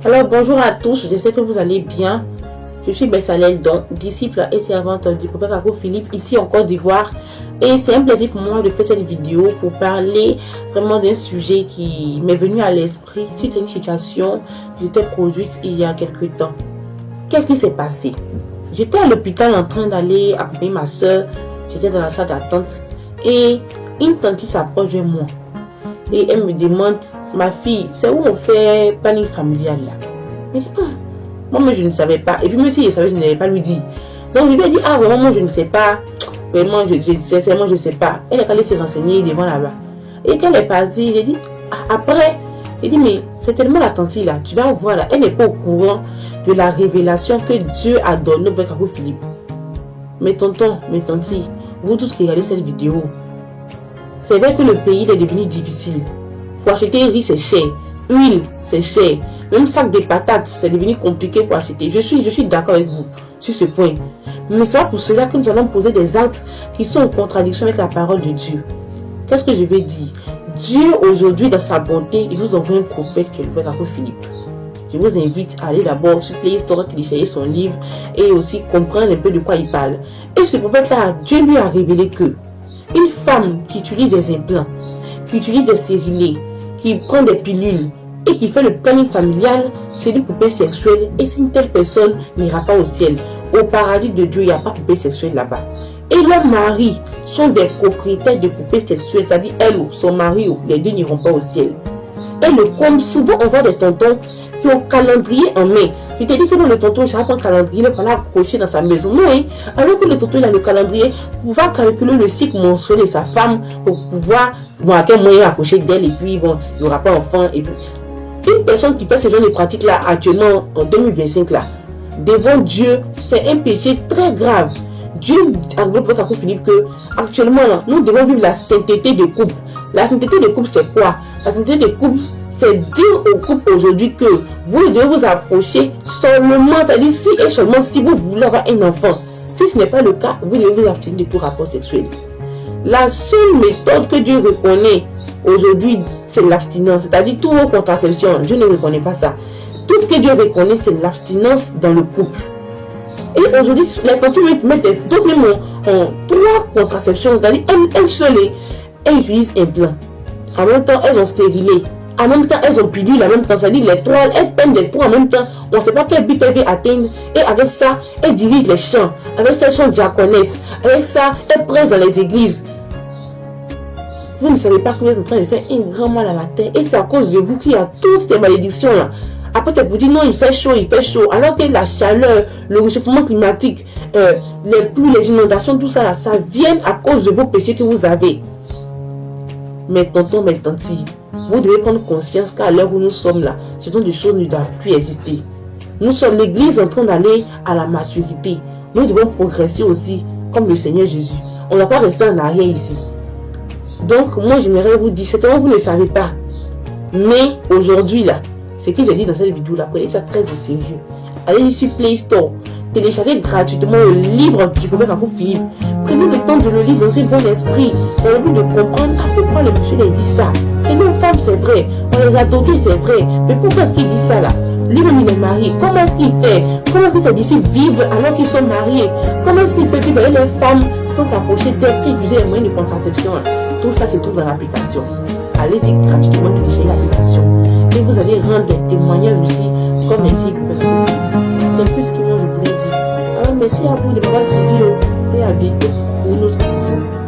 Alors bonjour à tous, j'espère que vous allez bien. Je suis Bessalel Don, disciple et servante du prophète Kakou Philippe ici en Côte d'Ivoire. Et c'est un plaisir pour moi de faire cette vidéo pour parler vraiment d'un sujet qui m'est venu à l'esprit suite à une situation qui s'était produite il y a quelques temps. Qu'est-ce qui s'est passé? J'étais à l'hôpital en train d'aller accompagner ma soeur. J'étais dans la salle d'attente et une tante s'approche de moi. Et elle me demande, ma fille, c'est où on fait planning familial là? Je dis, moi je ne savais pas. Et puis même si je savais, je n'allais pas lui dire. Donc je lui ai dit, ah vraiment, moi je ne sais pas. Vraiment, sincèrement, je ne sais pas. Elle est allée se renseigner devant là-bas. Et quand elle est partie, j'ai dit, après, j'ai dit, mais c'est tellement la tante là, tu vas voir là, elle n'est pas au courant de la révélation que Dieu a donnée au Kakou Philippe. Mes tontons, mes tantis, vous tous qui regardez cette vidéo, c'est vrai que le pays est devenu difficile. Pour acheter riz, c'est cher. Huile, c'est cher. Même sac de patates, c'est devenu compliqué pour acheter. Je suis d'accord avec vous sur ce point. Mais c'est pas pour cela que nous allons poser des actes qui sont en contradiction avec la parole de Dieu. Qu'est-ce que je vais dire? Dieu, aujourd'hui, dans sa bonté, il vous envoie un prophète qui est le Kakou Philippe. Je vous invite à aller d'abord sur Play Store, télécharger son livre et aussi comprendre un peu de quoi il parle. Et ce prophète-là, Dieu lui a révélé que une femme qui utilise des implants, qui utilise des stérilés, qui prend des pilules et qui fait le planning familial, c'est une poupée sexuelle. Et si une telle personne n'ira pas au ciel, au paradis de Dieu, il n'y a pas de poupée sexuelle là-bas. Et leurs maris sont des propriétaires de poupées sexuelles, c'est-à-dire elle ou son mari, les deux n'iront pas au ciel. Et le comme souvent on voit des tontons qui ont calendrier en main. Je t'ai dit que dans le tonton, il ne sera pas un calendrier, il va l'accrocher dans sa maison. Non, hein? Alors que le tonton, il a le calendrier pour pouvoir calculer le cycle menstruel de sa femme, pour pouvoir, à quel moyen accrocher d'elle, et puis bon, il n'y aura pas d'enfant. Et puis, une personne qui fait ce genre de pratique-là, actuellement, en 2025, là, devant Dieu, c'est un péché très grave. Dieu a dit pour Kakou Philippe que, actuellement, là, nous devons vivre la sainteté de couple. La sainteté de couple, c'est quoi? La sainteté de couple, c'est dire au couple aujourd'hui que vous devez vous approcher seulement, c'est-à-dire si et seulement si vous voulez avoir un enfant. Si ce n'est pas le cas, vous devez vous abstenir de tout rapport sexuel. La seule méthode que Dieu reconnaît aujourd'hui, c'est l'abstinence, c'est-à-dire toute contraception. Dieu ne reconnaît pas ça. Tout ce que Dieu reconnaît, c'est l'abstinence dans le couple. Et aujourd'hui, les personnes mettent des donc même en 3 contraceptions, c'est-à-dire elles seules, elles utilisent un plan. En même temps, elles ont stérilé. En même temps, elles ont pilule, en même temps, c'est-à-dire les 3, elles peignent des 3 en même temps. On ne sait pas quel but elles veulent atteindre. Et avec ça, elles dirigent les champs. Avec ça, elles sont diaconesses. Avec ça, elles prêchent dans les églises. Vous ne savez pas que vous êtes en train de faire un grand mal à la terre. Et c'est à cause de vous qu'il y a toutes ces malédictions-là. Après, c'est pour dire non, il fait chaud. Alors que la chaleur, le réchauffement climatique, les pluies, les inondations, tout ça, là, ça vient à cause de vos péchés que vous avez. Mes tontons, mes tantis, vous devez prendre conscience qu'à l'heure où nous sommes là, ce sont des choses qui ne doivent plus exister. Nous sommes l'église en train d'aller à la maturité. Nous devons progresser aussi comme le Seigneur Jésus. On ne va pas rester en arrière ici. Donc, moi, j'aimerais vous dire, certainement vous ne savez pas. Mais aujourd'hui là, ce que j'ai dit dans cette vidéo là, prenez ça très au sérieux. Allez sur Play Store, téléchargez gratuitement le livre du prophète Kakou Philippe. Prenez le temps de le lire dans un bon esprit, dans le but de comprendre pourquoi le monsieur a dit ça. C'est nos femmes, c'est vrai. On les a dotées, c'est vrai. Mais pourquoi est-ce qu'il dit ça là? Lui-même, il est marié. Comment est-ce qu'il fait? Comment est-ce que ses disciples vivent alors qu'ils sont mariés? Comment est-ce qu'il peut vivre avec les femmes sans s'approcher d'elles, sans utiliser les moyens de contraception? Tout ça se trouve dans l'application. Allez-y gratuitement télécharger l'application. Et vous allez rendre des témoignages aussi, comme ainsi c'est plus ce que moi je voulais dire. Alors merci à vous de m'avoir suivi et à bientôt pour une autre vidéo.